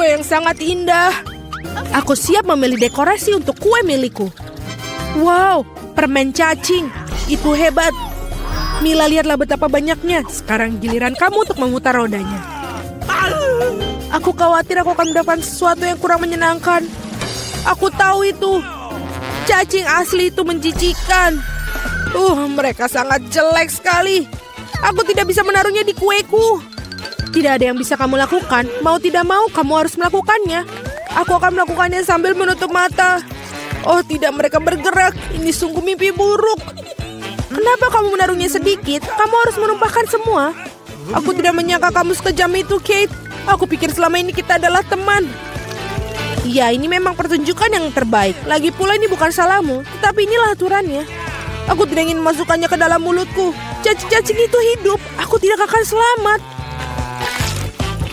kue yang sangat indah. Aku siap memilih dekorasi untuk kue milikku. Wow, permen cacing. Itu hebat. Mila, lihatlah betapa banyaknya. Sekarang giliran kamu untuk memutar rodanya. Aku khawatir aku akan mendapatkan sesuatu yang kurang menyenangkan. Aku tahu itu. Cacing asli itu menjijikan. Mereka sangat jelek sekali. Aku tidak bisa menaruhnya di kueku. Tidak ada yang bisa kamu lakukan. Mau tidak mau, kamu harus melakukannya. Aku akan melakukannya sambil menutup mata. Oh tidak, mereka bergerak. Ini sungguh mimpi buruk. Kenapa kamu menaruhnya sedikit? Kamu harus menumpahkan semua. Aku tidak menyangka kamu sekejam itu, Kate. Aku pikir selama ini kita adalah teman. Ya, ini memang pertunjukan yang terbaik. Lagi pula ini bukan salahmu, tetapi inilah aturannya. Aku tidak ingin memasukkannya ke dalam mulutku. Cacing-cacing itu hidup. Aku tidak akan selamat.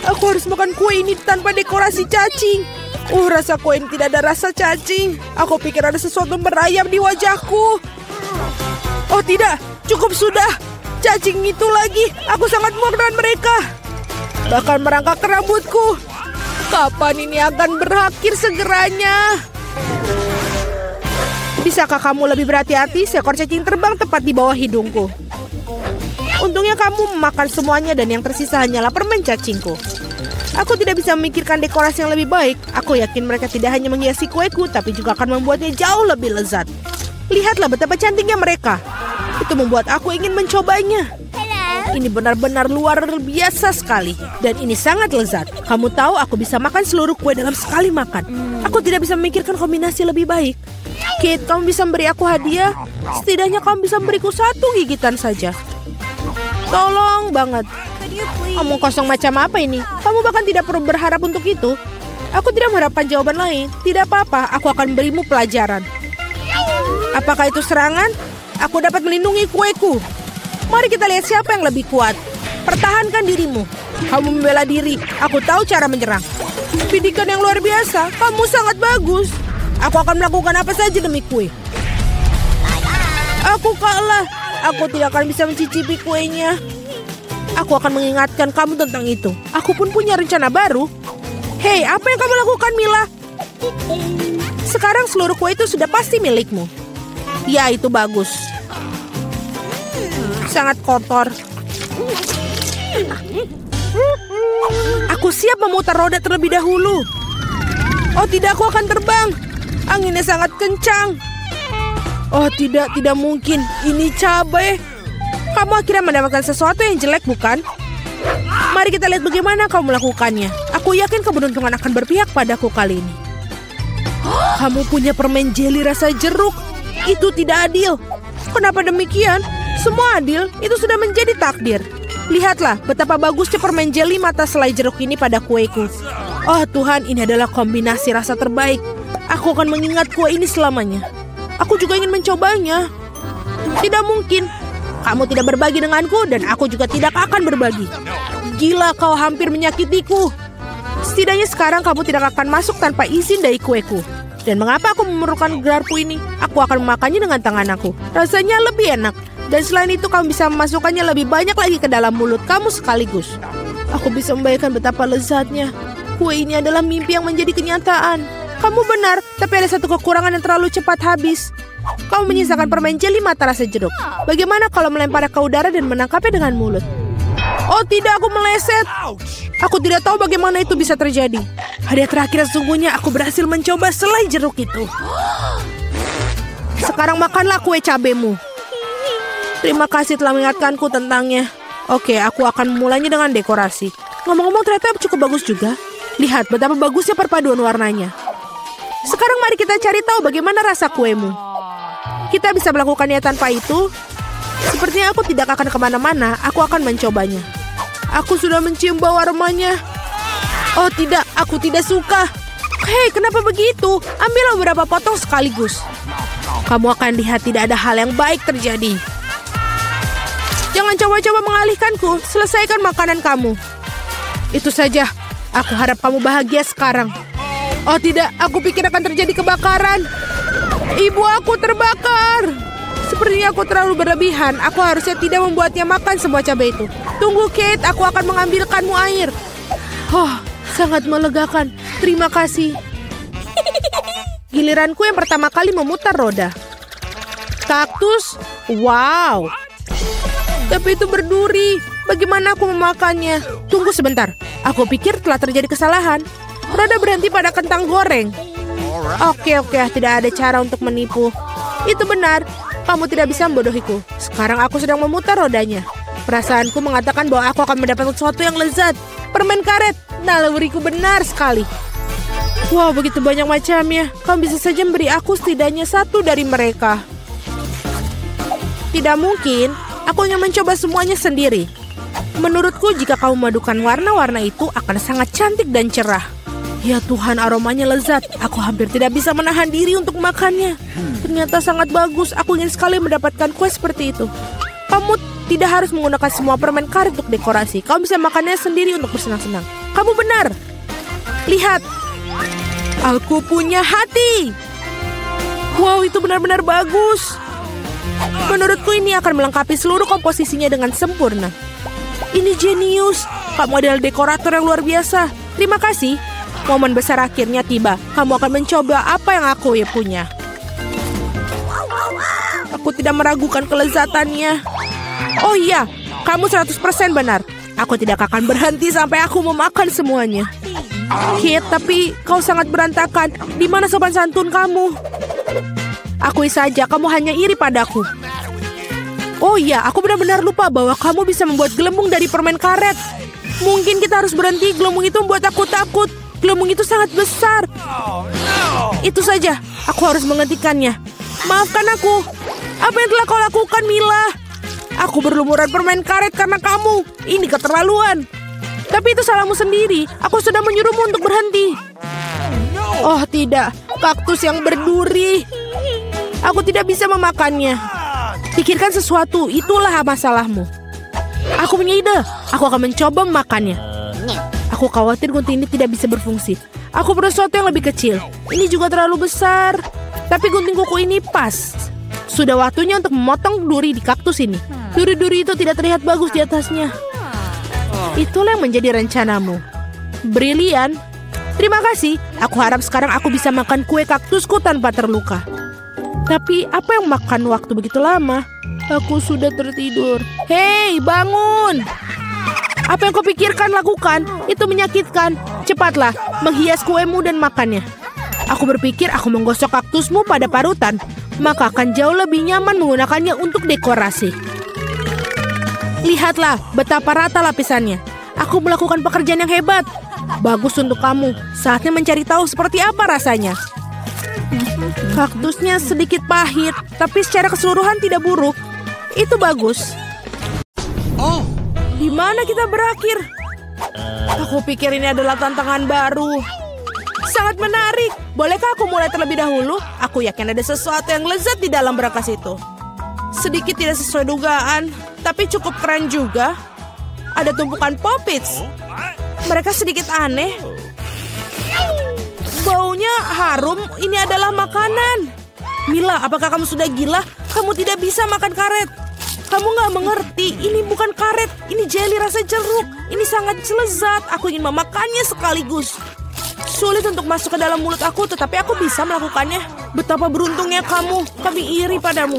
Aku harus makan kue ini tanpa dekorasi cacing. Rasa kue ini tidak ada rasa cacing. Aku pikir ada sesuatu merayap di wajahku. Oh tidak, cukup sudah. Cacing itu lagi. Aku sangat muak dengan mereka. Bahkan merangkak ke rambutku. Kapan ini akan berakhir segeranya? Bisakah kamu lebih berhati-hati? Seekor cacing terbang tepat di bawah hidungku. Untungnya kamu memakan semuanya dan yang tersisa hanyalah permen cacingku. Aku tidak bisa memikirkan dekorasi yang lebih baik. Aku yakin mereka tidak hanya menghiasi kueku, tapi juga akan membuatnya jauh lebih lezat. Lihatlah betapa cantiknya mereka. Itu membuat aku ingin mencobanya. Ini benar-benar luar biasa sekali. Dan ini sangat lezat. Kamu tahu aku bisa makan seluruh kue dalam sekali makan. Aku tidak bisa memikirkan kombinasi lebih baik. Kate, kamu bisa memberi aku hadiah? Setidaknya kamu bisa memberiku satu gigitan saja. Tolong banget. Kamu kosong macam apa ini? Kamu bahkan tidak perlu berharap untuk itu. Aku tidak mengharapkan jawaban lain. Tidak apa-apa, aku akan berimu pelajaran. Apakah itu serangan? Aku dapat melindungi kueku. Mari kita lihat siapa yang lebih kuat. Pertahankan dirimu. Kamu membela diri. Aku tahu cara menyerang. Bidikan yang luar biasa. Kamu sangat bagus. Aku akan melakukan apa saja demi kue. Aku kalah. Aku tidak akan bisa mencicipi kuenya. Aku akan mengingatkan kamu tentang itu. Aku pun punya rencana baru. Hei, apa yang kamu lakukan, Mila? Sekarang seluruh kue itu sudah pasti milikmu. Ya, itu bagus. Sangat kotor. Aku siap memutar roda terlebih dahulu. Oh tidak, aku akan terbang. Anginnya sangat kencang. Oh tidak mungkin. Ini cabai. Kamu akhirnya mendapatkan sesuatu yang jelek, bukan? Mari kita lihat bagaimana kamu melakukannya. Aku yakin keberuntungan akan berpihak padaku kali ini. Kamu punya permen jeli rasa jeruk. Itu tidak adil. Kenapa demikian? Semua adil, itu sudah menjadi takdir. Lihatlah betapa bagusnya permen jeli mata selai jeruk ini pada kueku. Oh Tuhan, ini adalah kombinasi rasa terbaik. Aku akan mengingat kue ini selamanya. Aku juga ingin mencobanya. Tidak mungkin. Kamu tidak berbagi denganku dan aku juga tidak akan berbagi. Gila, kau hampir menyakitiku. Setidaknya sekarang kamu tidak akan masuk tanpa izin dari kueku. Dan mengapa aku memerlukan garpu ini? Aku akan memakannya dengan tangan aku. Rasanya lebih enak. Dan selain itu kamu bisa memasukkannya lebih banyak lagi ke dalam mulut kamu sekaligus. Aku bisa membayangkan betapa lezatnya. Kue ini adalah mimpi yang menjadi kenyataan. Kamu benar, tapi ada satu kekurangan yang terlalu cepat habis. Kamu menyisakan permen jeli mata rasa jeruk. Bagaimana kalau melemparnya ke udara dan menangkapnya dengan mulut? Oh tidak, aku meleset. Aku tidak tahu bagaimana itu bisa terjadi. Hadiah terakhir sesungguhnya aku berhasil mencoba selai jeruk itu. Sekarang makanlah kue cabemu. Terima kasih telah mengingatkanku tentangnya. Oke, aku akan memulainya dengan dekorasi. Ngomong-ngomong ternyata cukup bagus juga. Lihat betapa bagusnya perpaduan warnanya. Sekarang mari kita cari tahu bagaimana rasa kuemu. Kita bisa melakukannya tanpa itu. Sepertinya aku tidak akan kemana-mana. Aku akan mencobanya. Aku sudah mencium bau aromanya. Oh tidak, aku tidak suka. Hei, kenapa begitu? Ambillah beberapa potong sekaligus. Kamu akan lihat tidak ada hal yang baik terjadi. Jangan coba-coba mengalihkanku. Selesaikan makanan kamu. Itu saja. Aku harap kamu bahagia sekarang. Oh tidak, aku pikir akan terjadi kebakaran. Ibu aku terbakar. Sepertinya aku terlalu berlebihan. Aku harusnya tidak membuatnya makan semua cabai itu. Tunggu Kate, aku akan mengambilkanmu air. Oh, Sangat melegakan. Terima kasih. Giliranku yang pertama kali memutar roda. Kaktus? Wow. Tapi itu berduri. Bagaimana aku memakannya? Tunggu sebentar. Aku pikir telah terjadi kesalahan. Roda berhenti pada kentang goreng. Oke, tidak ada cara untuk menipu. Itu benar. Kamu tidak bisa membodohiku. Sekarang aku sedang memutar rodanya. Perasaanku mengatakan bahwa aku akan mendapatkan sesuatu yang lezat. Permen karet. Naluriku benar sekali. Wow, begitu banyak macamnya. Kamu bisa saja memberi aku setidaknya satu dari mereka. Tidak mungkin. Aku ingin mencoba semuanya sendiri. Menurutku jika kamu memadukan warna-warna itu akan sangat cantik dan cerah. Ya Tuhan, aromanya lezat. Aku hampir tidak bisa menahan diri untuk makannya. Ternyata sangat bagus. Aku ingin sekali mendapatkan kue seperti itu. Kamu tidak harus menggunakan semua permen karet untuk dekorasi. Kamu bisa makannya sendiri untuk bersenang-senang. Kamu benar. Lihat. Aku punya hati. Wow, itu benar-benar bagus. Menurutku ini akan melengkapi seluruh komposisinya dengan sempurna. Ini jenius. Kamu adalah dekorator yang luar biasa. Terima kasih. Momen besar akhirnya tiba. Kamu akan mencoba apa yang aku punya. Aku tidak meragukan kelezatannya. Oh iya, kamu 100% benar. Aku tidak akan berhenti sampai aku memakan semuanya. Kit, tapi kau sangat berantakan. Di mana sopan santun kamu? Akui saja, kamu hanya iri padaku. Oh iya, aku benar-benar lupa bahwa kamu bisa membuat gelembung dari permen karet. Mungkin kita harus berhenti. Gelembung itu membuat aku takut. Gelembung itu sangat besar. Itu saja, aku harus menghentikannya. Maafkan aku. Apa yang telah kau lakukan, Mila? Aku berlumuran permen karet karena kamu. Ini keterlaluan. Tapi itu salahmu sendiri. Aku sudah menyuruhmu untuk berhenti. Oh tidak, kaktus yang berduri. Aku tidak bisa memakannya. Pikirkan sesuatu, itulah masalahmu. Aku punya ide. Aku akan mencoba memakannya. Aku khawatir gunting ini tidak bisa berfungsi. Aku perlu sesuatu yang lebih kecil. Ini juga terlalu besar. Tapi gunting kuku ini pas. Sudah waktunya untuk memotong duri di kaktus ini. Duri-duri itu tidak terlihat bagus di atasnya. Itulah yang menjadi rencanamu. Brilian. Terima kasih. Aku harap sekarang aku bisa makan kue kaktusku tanpa terluka. Tapi apa yang makan waktu begitu lama? Aku sudah tertidur. Hei, bangun! Apa yang kau pikirkan lakukan? Itu menyakitkan. Cepatlah, menghias kuemu dan makannya. Aku berpikir aku menggosok kaktusmu pada parutan. Maka akan jauh lebih nyaman menggunakannya untuk dekorasi. Lihatlah betapa rata lapisannya. Aku melakukan pekerjaan yang hebat. Bagus untuk kamu. Saatnya mencari tahu seperti apa rasanya. Kaktusnya sedikit pahit, tapi secara keseluruhan tidak buruk. Itu bagus. Oh, di mana kita berakhir? Aku pikir ini adalah tantangan baru. Sangat menarik. Bolehkah aku mulai terlebih dahulu? Aku yakin ada sesuatu yang lezat di dalam berangkas itu. Sedikit tidak sesuai dugaan, tapi cukup keren juga. Ada tumpukan Poppits. Mereka sedikit aneh. Baunya harum. Ini adalah makanan. Mila, apakah kamu sudah gila? Kamu tidak bisa makan karet. Kamu nggak mengerti. Ini bukan karet. Ini jelly rasa jeruk. Ini sangat lezat. Aku ingin memakannya sekaligus. Sulit untuk masuk ke dalam mulut aku, tetapi aku bisa melakukannya. Betapa beruntungnya kamu. Kami iri padamu.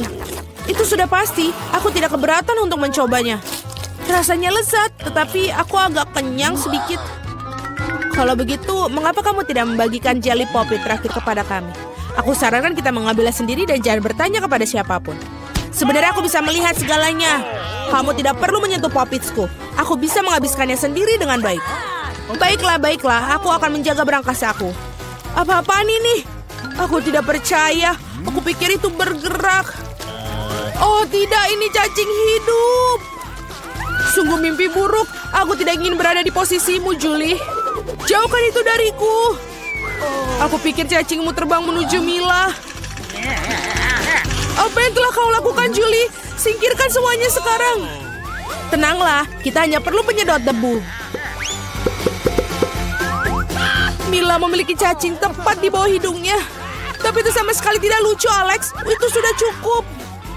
Itu sudah pasti. Aku tidak keberatan untuk mencobanya. Rasanya lezat, tetapi aku agak kenyang sedikit. Kalau begitu, mengapa kamu tidak membagikan jelly Poppit terakhir kepada kami? Aku sarankan kita mengambilnya sendiri dan jangan bertanya kepada siapapun. Sebenarnya aku bisa melihat segalanya. Kamu tidak perlu menyentuh Poppitsku. Aku bisa menghabiskannya sendiri dengan baik. Baiklah. Aku akan menjaga berangkas aku. Apa-apaan ini? Aku tidak percaya. Aku pikir itu bergerak. Oh tidak, ini cacing hidup. Sungguh mimpi buruk. Aku tidak ingin berada di posisimu, Julie. Jauhkan itu dariku. Aku pikir cacingmu terbang menuju Mila. Apa yang telah kau lakukan, Julie? Singkirkan semuanya sekarang. Tenanglah, kita hanya perlu penyedot debu. Mila memiliki cacing tepat di bawah hidungnya. Tapi itu sama sekali tidak lucu, Alex. Itu sudah cukup.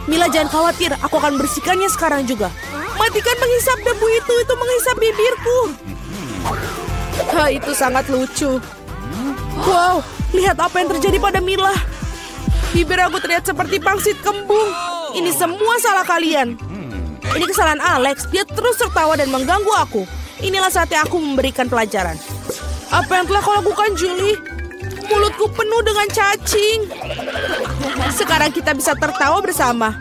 Mila, jangan khawatir. Aku akan bersihkannya sekarang juga. Matikan menghisap debu itu menghisap bibirku. Itu sangat lucu. Wow, lihat apa yang terjadi pada Mila. Bibir aku terlihat seperti pangsit kembung. Ini semua salah kalian. Ini kesalahan Alex. Dia terus tertawa dan mengganggu aku. Inilah saatnya aku memberikan pelajaran. Apa yang telah kau lakukan, Julie? Mulutku penuh dengan cacing. Sekarang kita bisa tertawa bersama.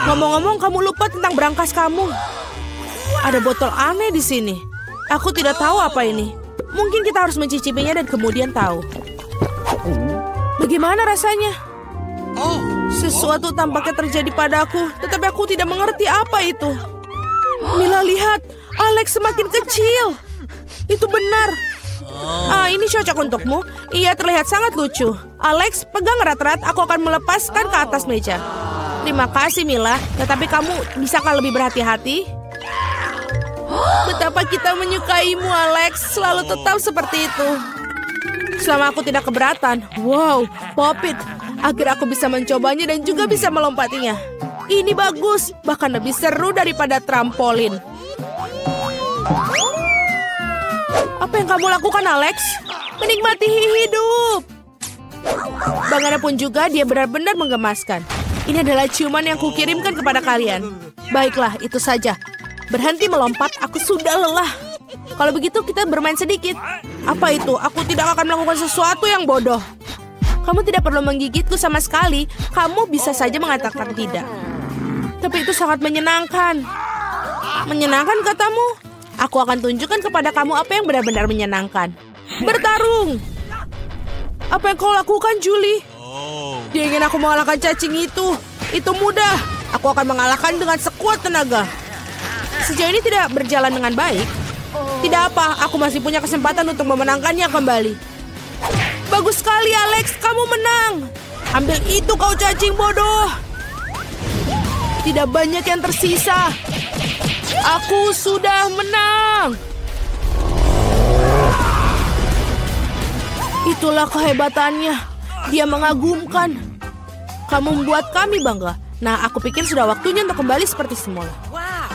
Ngomong-ngomong, kamu lupa tentang brankas kamu. Ada botol aneh di sini. Aku tidak tahu apa ini. Mungkin kita harus mencicipinya dan kemudian tahu. Bagaimana rasanya? Sesuatu tampaknya terjadi padaku, tetapi aku tidak mengerti apa itu. Mila, lihat. Alex semakin kecil. Itu benar. Ini cocok untukmu. Ia terlihat sangat lucu. Alex, pegang erat-erat. Aku akan melepaskan ke atas meja. Terima kasih, Mila. Tetapi kamu bisakah lebih berhati-hati? Betapa kita menyukaimu, Alex. Selalu tetap seperti itu. Selama aku tidak keberatan. Wow, Pop It. Akhirnya aku bisa mencobanya dan juga bisa melompatinya. Ini bagus. Bahkan lebih seru daripada trampolin. Apa yang kamu lakukan, Alex? Menikmati hidup. Bagaimanapun juga, dia benar-benar menggemaskan. Ini adalah ciuman yang kukirimkan kepada kalian. Baiklah, itu saja. Berhenti melompat, aku sudah lelah. Kalau begitu, kita bermain sedikit. Apa itu? Aku tidak akan melakukan sesuatu yang bodoh. Kamu tidak perlu menggigitku sama sekali. Kamu bisa saja mengatakan tidak. Tapi itu sangat menyenangkan. Menyenangkan katamu? Aku akan tunjukkan kepada kamu apa yang benar-benar menyenangkan. Bertarung! Apa yang kau lakukan, Julie? Dia ingin aku mengalahkan cacing itu. Itu mudah. Aku akan mengalahkan dengan sekuat tenaga. Sejauh ini tidak berjalan dengan baik. Tidak apa, aku masih punya kesempatan untuk memenangkannya kembali. Bagus sekali, Alex. Kamu menang. Ambil itu, kau cacing bodoh. Tidak banyak yang tersisa. Aku sudah menang. Itulah kehebatannya. Dia mengagumkan. Kamu membuat kami bangga. Nah, aku pikir sudah waktunya untuk kembali seperti semula.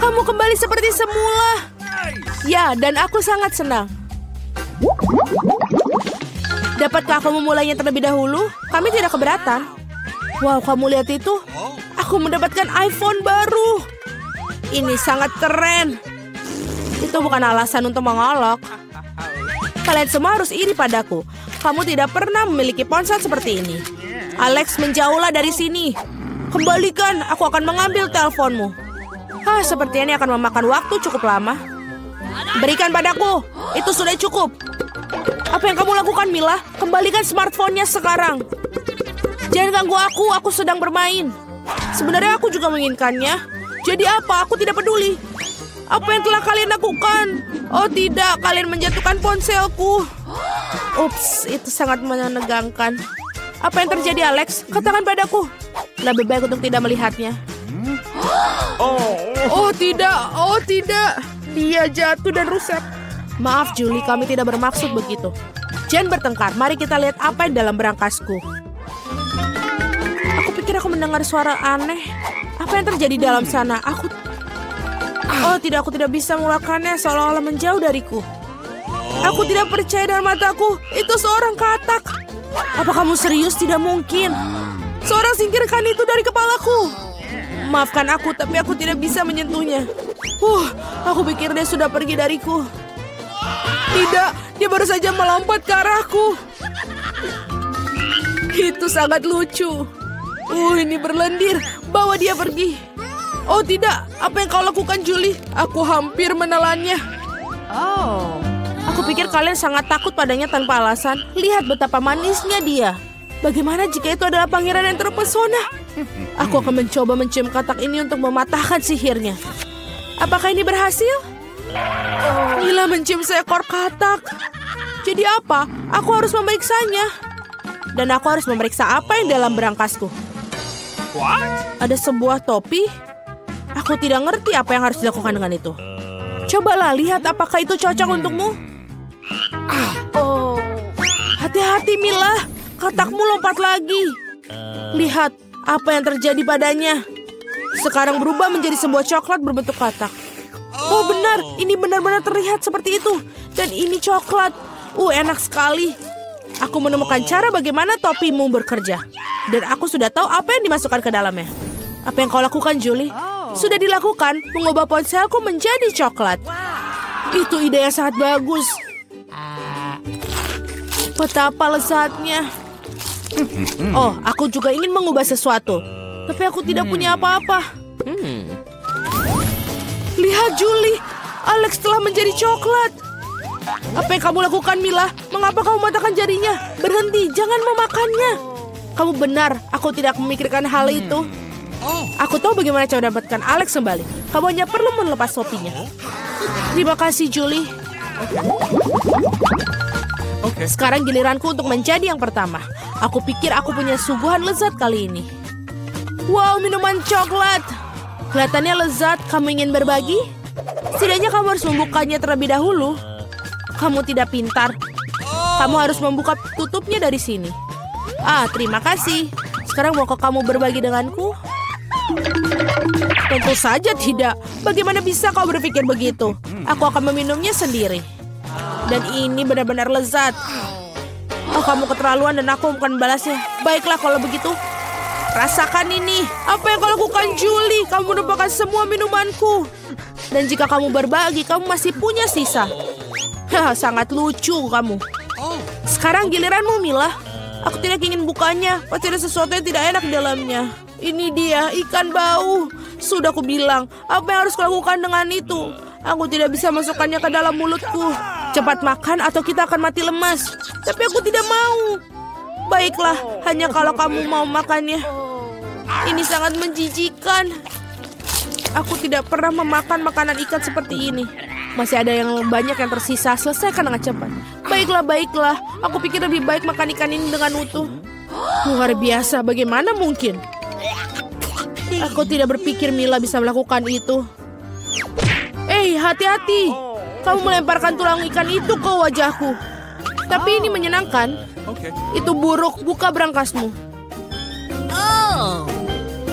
Kamu kembali seperti semula. Ya, dan aku sangat senang. Dapatkah kamu memulainya terlebih dahulu? Kami tidak keberatan. Wow, kamu lihat itu? Aku mendapatkan iPhone baru. Ini sangat keren. Itu bukan alasan untuk mengolok. Kalian semua harus iri padaku. Kamu tidak pernah memiliki ponsel seperti ini. Alex, menjauhlah dari sini. Kembalikan, aku akan mengambil teleponmu. Seperti ini akan memakan waktu cukup lama. Berikan padaku. Itu sudah cukup. Apa yang kamu lakukan, Mila? Kembalikan smartphone-nya sekarang. Jangan ganggu aku sedang bermain. Sebenarnya aku juga menginginkannya. Jadi apa? Aku tidak peduli. Apa yang telah kalian lakukan? Oh tidak, kalian menjatuhkan ponselku. Ups, itu sangat menegangkan. Apa yang terjadi, Alex? Katakan padaku. Lebih baik untuk tidak melihatnya. Oh tidak. Dia jatuh dan rusak. Maaf, Julie, kami tidak bermaksud begitu. Jangan bertengkar, mari kita lihat apa yang dalam berangkasku. Aku pikir aku mendengar suara aneh. Apa yang terjadi dalam sana? Aku tidak bisa melakukannya, seolah-olah menjauh dariku. Aku tidak percaya dengan mataku. Itu seorang katak. Apa kamu serius? Tidak mungkin. Seorang singkirkan itu dari kepalaku. Maafkan aku, tapi aku tidak bisa menyentuhnya. Aku pikir dia sudah pergi dariku. Tidak, dia baru saja melompat ke arahku. Itu sangat lucu. Ini berlendir. Bawa dia pergi. Oh tidak, apa yang kau lakukan, Julie? Aku hampir menelannya. Aku pikir kalian sangat takut padanya tanpa alasan. Lihat betapa manisnya dia. Bagaimana jika itu adalah pangeran yang terpesona? Aku akan mencoba mencium katak ini untuk mematahkan sihirnya. Apakah ini berhasil? Mila mencium seekor katak. Jadi apa? Aku harus memeriksanya. Dan aku harus memeriksa apa yang dalam berangkasku. Ada sebuah topi. Aku tidak ngerti apa yang harus dilakukan dengan itu. Cobalah lihat apakah itu cocok untukmu. Hati-hati, Mila. Katakmu lompat lagi. Lihat apa yang terjadi padanya. Sekarang berubah menjadi sebuah coklat berbentuk katak. Oh benar, ini benar-benar terlihat seperti itu. Dan ini coklat. Enak sekali. Aku menemukan cara bagaimana topimu bekerja. Dan aku sudah tahu apa yang dimasukkan ke dalamnya. Apa yang kau lakukan, Julie? Sudah dilakukan, mengubah ponselku menjadi coklat. Itu ide yang sangat bagus. Betapa lezatnya. Oh, aku juga ingin mengubah sesuatu. Tapi aku tidak punya apa-apa. Lihat, Julie. Alex telah menjadi coklat. Apa yang kamu lakukan, Mila? Mengapa kamu mematahkan jarinya? Berhenti, jangan memakannya. Kamu benar, aku tidak memikirkan hal itu. Aku tahu bagaimana cara mendapatkan Alex kembali. Kamu hanya perlu melepas topinya. Terima kasih, Julie. Sekarang giliranku untuk menjadi yang pertama. Aku pikir aku punya suguhan lezat kali ini. Wow, minuman coklat. Kelihatannya lezat. Kamu ingin berbagi? Setidaknya kamu harus membukanya terlebih dahulu. Kamu tidak pintar. Kamu harus membuka tutupnya dari sini. Terima kasih. Sekarang maukah kamu berbagi denganku? Tentu saja tidak. Bagaimana bisa kau berpikir begitu? Aku akan meminumnya sendiri. Dan ini benar-benar lezat. Kamu keterlaluan dan aku bukan membalasnya. Baiklah kalau begitu. Rasakan ini. Apa yang kau lakukan, Julie? Kamu menumpahkan semua minumanku. Dan jika kamu berbagi, kamu masih punya sisa. Sangat lucu kamu. Sekarang giliranmu, Mila. Aku tidak ingin bukanya. Pasti ada sesuatu yang tidak enak di dalamnya. Ini dia, ikan bau. Sudah aku bilang, apa yang harus kulakukan dengan itu? Aku tidak bisa masukkannya ke dalam mulutku. Cepat makan atau kita akan mati lemas. Tapi aku tidak mau. Baiklah, hanya kalau kamu mau makannya. Ini sangat menjijikan. Aku tidak pernah memakan makanan ikan seperti ini. Masih ada yang banyak yang tersisa. Selesaikan dengan cepat. Baiklah. Aku pikir lebih baik makan ikan ini dengan utuh. Luar biasa, bagaimana mungkin? Aku tidak berpikir Mila bisa melakukan itu. Hati-hati. Kamu melemparkan tulang ikan itu ke wajahku. Tapi ini menyenangkan. Itu buruk, buka berangkasmu.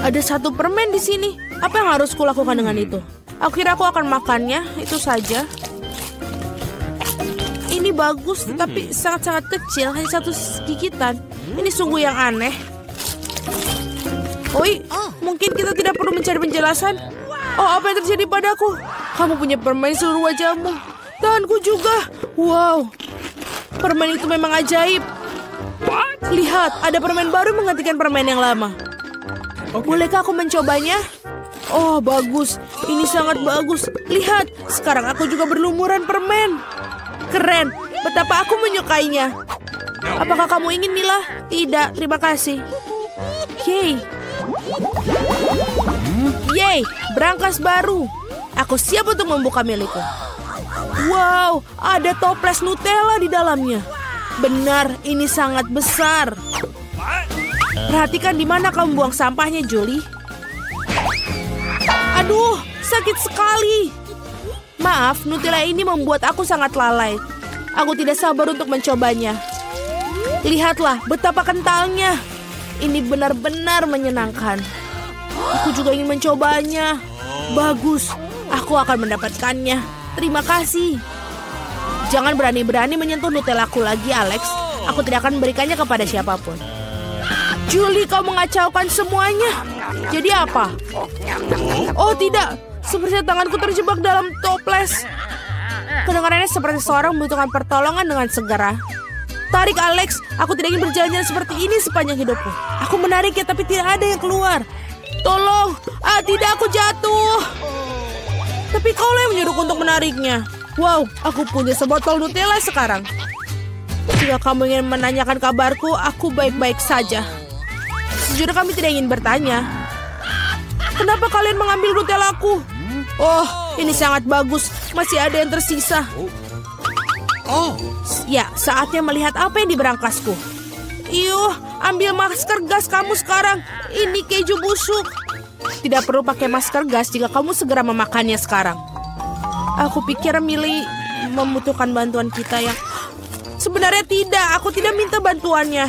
Ada satu permen di sini. Apa yang harus kulakukan dengan itu? Aku kira aku akan makannya, itu saja. Ini bagus, tapi sangat-sangat kecil, hanya satu gigitan. Ini sungguh yang aneh. Mungkin kita tidak perlu mencari penjelasan. Apa yang terjadi padaku? Kamu punya permen seluruh wajahmu. Tanganku juga. Wow, permen itu memang ajaib. Lihat, ada permen baru menggantikan permen yang lama. Bolehkah aku mencobanya? Bagus. Ini sangat bagus. Lihat, sekarang aku juga berlumuran permen. Keren. Betapa aku menyukainya. Apakah kamu ingin, Mila? Tidak, terima kasih. Yeay, berangkas baru. Aku siap untuk membuka milikku. Wow, ada toples Nutella di dalamnya. Benar, ini sangat besar. Perhatikan di mana kamu buang sampahnya, Julie. Aduh, sakit sekali. Maaf, Nutella ini membuat aku sangat lalai. Aku tidak sabar untuk mencobanya. Lihatlah betapa kentalnya. Ini benar-benar menyenangkan. Aku juga ingin mencobanya. Bagus, aku akan mendapatkannya. Terima kasih. Jangan berani-berani menyentuh Nutellaku lagi, Alex. Aku tidak akan memberikannya kepada siapapun. Julie, kau mengacaukan semuanya. Jadi apa? Tidak. Sepertinya tanganku terjebak dalam toples. Kedengarannya seperti seorang membutuhkan pertolongan dengan segera. Tarik, Alex. Aku tidak ingin berjalan-jalan seperti ini sepanjang hidupku. Aku menariknya tapi tidak ada yang keluar. Tolong. Tidak, aku jatuh. Tapi kau yang menyuruhku untuk menariknya. Wow, aku punya sebotol Nutella sekarang. Jika kamu ingin menanyakan kabarku, aku baik-baik saja. Sejujurnya kami tidak ingin bertanya. Kenapa kalian mengambil Nutellaku? Ini sangat bagus. Masih ada yang tersisa. Ya, saatnya melihat apa yang di berangkasku. Ambil masker gas kamu sekarang. Ini keju busuk. Tidak perlu pakai masker gas jika kamu segera memakannya sekarang. Aku pikir Millie membutuhkan bantuan kita yang... Sebenarnya tidak, aku tidak minta bantuannya.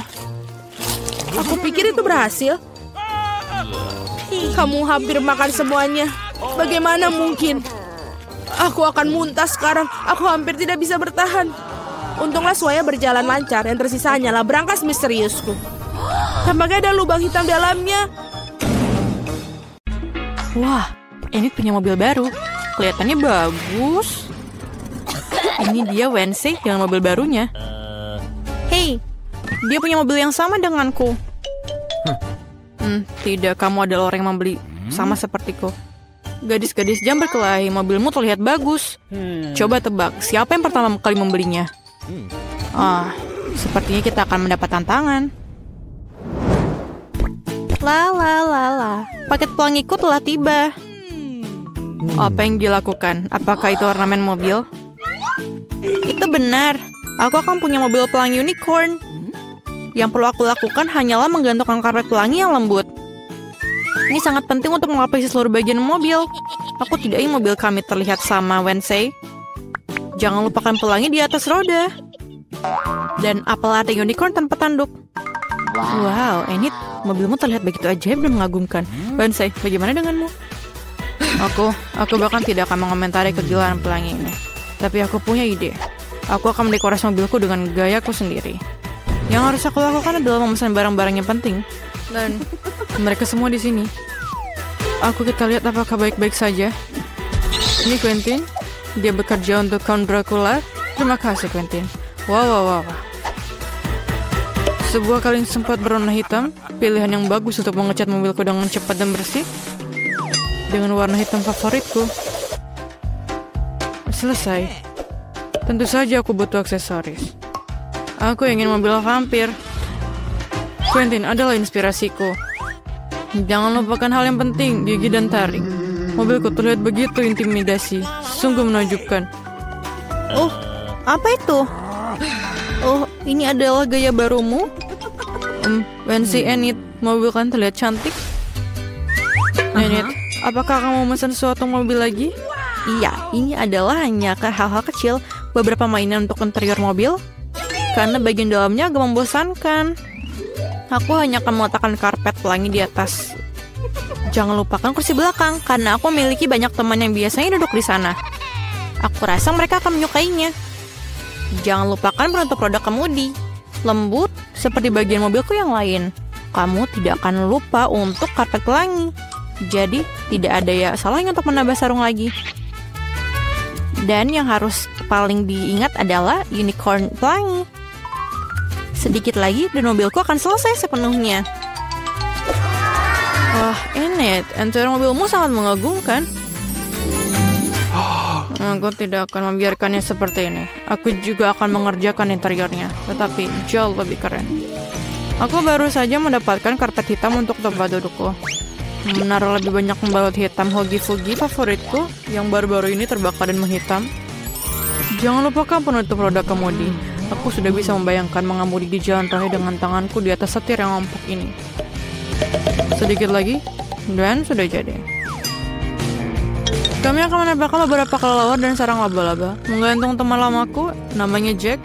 Aku pikir itu berhasil. Kamu hampir makan semuanya. Bagaimana mungkin? Aku akan muntah sekarang. Aku hampir tidak bisa bertahan. Untunglah semuanya berjalan lancar. Yang tersisa hanyalah berangkas misteriusku. Tampaknya ada lubang hitam dalamnya. Wah, ini punya mobil baru. Kelihatannya bagus. Ini dia Wednesday dengan mobil barunya. Hey, dia punya mobil yang sama denganku. Tidak, kamu adalah orang yang membeli sama sepertiku. Gadis-gadis jam berkelahi, mobilmu terlihat bagus. Coba tebak, siapa yang pertama kali membelinya? Sepertinya kita akan mendapat tantangan. Paket pelangiku telah tiba. Apa yang dilakukan? Apakah itu ornamen mobil? Itu benar. Aku akan punya mobil pelangi unicorn. Yang perlu aku lakukan hanyalah menggantungkan karpet pelangi yang lembut. Ini sangat penting untuk melapisi seluruh bagian mobil. Aku tidak ingin mobil kami terlihat sama Wednesday. Jangan lupakan pelangi di atas roda. Dan apel arti unicorn tanpa tanduk. Wow, Enid, mobilmu terlihat begitu ajaib dan mengagumkan. Wednesday, bagaimana denganmu? Aku bahkan tidak akan mengomentari kegilaan pelangi ini. Tapi aku punya ide. Aku akan mendekorasi mobilku dengan gayaku sendiri. Yang harus aku lakukan adalah memesan barang-barang yang penting. Dan mereka semua di sini. Kita lihat apakah baik-baik saja. Ini Quentin. Dia bekerja untuk Count Dracula. Terima kasih, Quentin. Wow. Sebuah kaleng sempat berwarna hitam. Pilihan yang bagus untuk mengecat mobilku dengan cepat dan bersih. Dengan warna hitam favoritku. Selesai. Tentu saja aku butuh aksesoris. Aku ingin mobil vampir. Quentin adalah inspirasiku. Jangan lupakan hal yang penting, gigi dan taring. Mobilku terlihat begitu intimidasi. Sungguh menakjubkan. Oh, apa itu? Oh, ini adalah gaya barumu? Wednesday, Enid, mobil kan terlihat cantik. Enid, apakah kamu memesan suatu mobil lagi? Iya, ini adalah hanya hal-hal kecil. Beberapa mainan untuk interior mobil. Karena bagian dalamnya agak membosankan. Aku hanya akan meletakkan karpet pelangi di atas. Jangan lupakan kursi belakang, karena aku memiliki banyak teman yang biasanya duduk di sana. Aku rasa mereka akan menyukainya. Jangan lupakan penutup roda kemudi. Lembut, seperti bagian mobilku yang lain. Kamu tidak akan lupa untuk karpet pelangi. Jadi, tidak ada ya salahnya untuk menambah sarung lagi. Dan yang harus paling diingat adalah unicorn pelangi. Sedikit lagi dan mobilku akan selesai sepenuhnya. Enid, interior mobilmu sangat mengagumkan. Aku tidak akan membiarkannya seperti ini. Aku juga akan mengerjakan interiornya, tetapi jauh lebih keren. Aku baru saja mendapatkan karpet hitam untuk tempat dudukku. Menaruh lebih banyak pembalut hitam hogi-fugi favoritku yang baru-baru ini terbakar dan menghitam. Jangan lupakan penutup roda kemudi. Aku sudah bisa membayangkan mengemudi di jalan raya dengan tanganku di atas setir yang empuk ini. Sedikit lagi, dan sudah jadi. Kami akan menambahkan beberapa kelelawar dan sarang laba-laba. Menggantung teman lamaku, namanya Jack.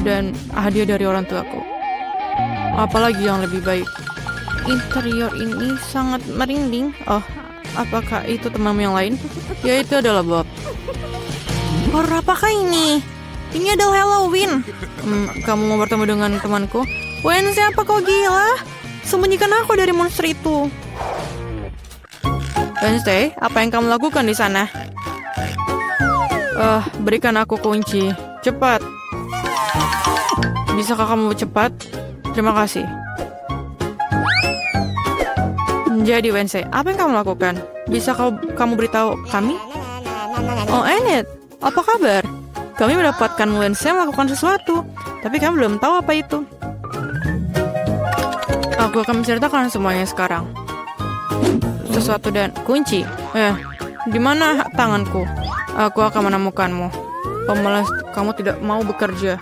Dan hadiah dari orang tuaku. Apalagi yang lebih baik. Interior ini sangat merinding. Oh, apakah itu temanmu yang lain? Ya, itu adalah Bob. Apakah ini? Ini adalah Halloween. Kamu mau bertemu dengan temanku? Wednesday, apa kau gila? Sembunyikan aku dari monster itu. Wednesday, apa yang kamu lakukan di sana? Berikan aku kunci. Cepat. Bisakah kamu cepat? Terima kasih. Jadi Wednesday, apa yang kamu lakukan? Bisa kamu beritahu kami? Oh, Enid, apa kabar? Kami mendapatkan Wednesday melakukan sesuatu, tapi kami belum tahu apa itu. Aku akan menceritakan semuanya sekarang. Sesuatu dan kunci. Di mana tanganku? Aku akan menemukanmu. Pemalas, kamu tidak mau bekerja.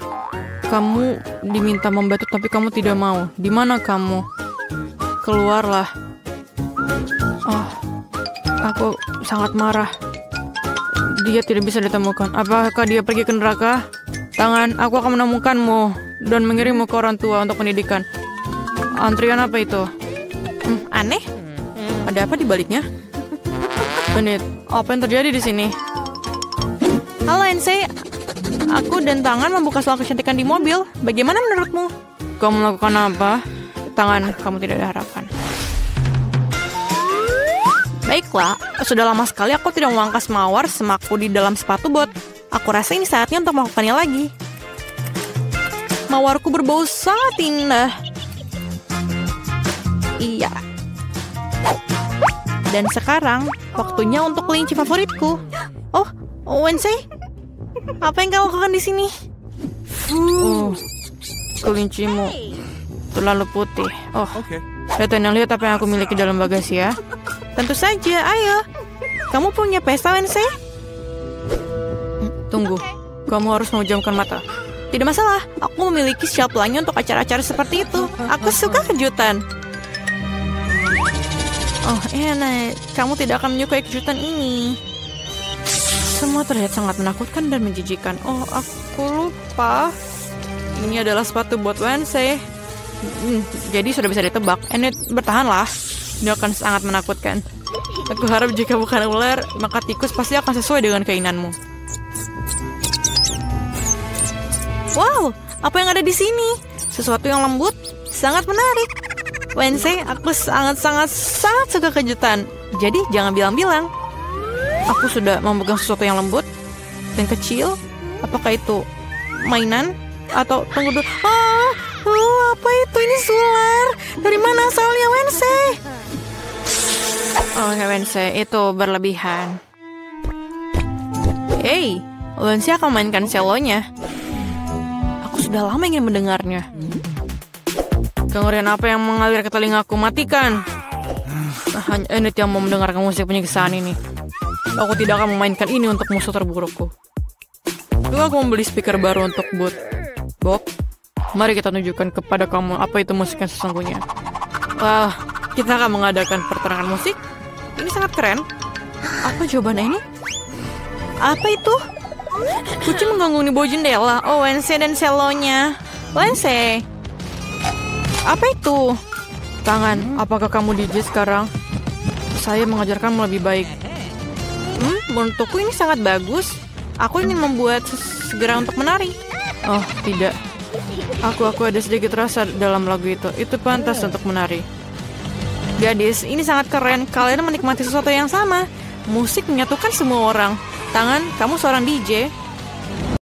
Kamu diminta membantu, tapi kamu tidak mau. Di mana kamu? Keluarlah. Aku sangat marah. Dia tidak bisa ditemukan. Apakah dia pergi ke neraka? Tangan, aku akan menemukanmu dan mengirimmu ke orang tua untuk pendidikan. Antrian apa itu? Aneh? Ada apa di baliknya? Menit. Apa yang terjadi di sini? Halo Ensei, aku dan Tangan membuka soal kecantikan di mobil. Bagaimana menurutmu? Kamu melakukan apa? Tangan, kamu tidak ada harapan. Baiklah, sudah lama sekali aku tidak memangkas mawar semaku di dalam sepatu bot. Aku rasa ini saatnya untuk melakukannya lagi. Mawarku berbau sangat indah. Iya. Dan sekarang, waktunya untuk kelinci favoritku. Oh, Wednesday? Apa yang kau lakukan di sini? Oh, kelincimu terlalu putih. Oh, lihat apa yang aku miliki dalam bagasi ya. Tentu saja, ayo. Kamu punya pesta, Wednesday? Tunggu, kamu harus memejamkan mata. Tidak masalah, aku memiliki shelf lainnya untuk acara-acara seperti itu. Aku suka kejutan. Oh, enak. Kamu tidak akan menyukai kejutan ini. Semua terlihat sangat menakutkan dan menjijikan. Oh, aku lupa. Ini adalah sepatu buat Wednesday. Jadi sudah bisa ditebak. Enid, bertahanlah. Ini akan sangat menakutkan. Aku harap jika bukan ular, maka tikus pasti akan sesuai dengan keinginanmu. Wow, apa yang ada di sini? Sesuatu yang lembut, sangat menarik. Wednesday, aku sangat suka kejutan. Jadi jangan bilang-bilang. Aku sudah memegang sesuatu yang lembut dan kecil. Apakah itu mainan? Atau tunggu dulu. Apa itu? Ini sular. Dari mana asalnya, Wednesday? Oh, Wednesday, itu berlebihan. Hey, Wednesday akan mainkan selonya. Sudah lama ingin mendengarnya. Kengerian apa yang mengalir ke telingaku? Matikan. Hanya Enid yang mau mendengarkan musik penyiksaan ini. Aku tidak akan memainkan ini untuk musuh terburukku. Aku membeli speaker baru untuk Bob. Mari kita tunjukkan kepada kamu apa itu musik yang sesungguhnya. Wah, kita akan mengadakan pertarungan musik. Ini sangat keren. Apa jawabannya ini? Apa itu? Kucing mengganggu di bawah jendela. Oh, Wednesday dan selonya. Wednesday. Apa itu? Tangan, apakah kamu DJ sekarang? Saya mengajarkanmu lebih baik. Untukku ini sangat bagus. Aku ingin membuat segera untuk menari. Oh, tidak. Aku ada sedikit rasa dalam lagu itu. Itu pantas untuk menari. Gadis, ini sangat keren. Kalian menikmati sesuatu yang sama. Musik menyatukan semua orang. Tangan, kamu seorang DJ.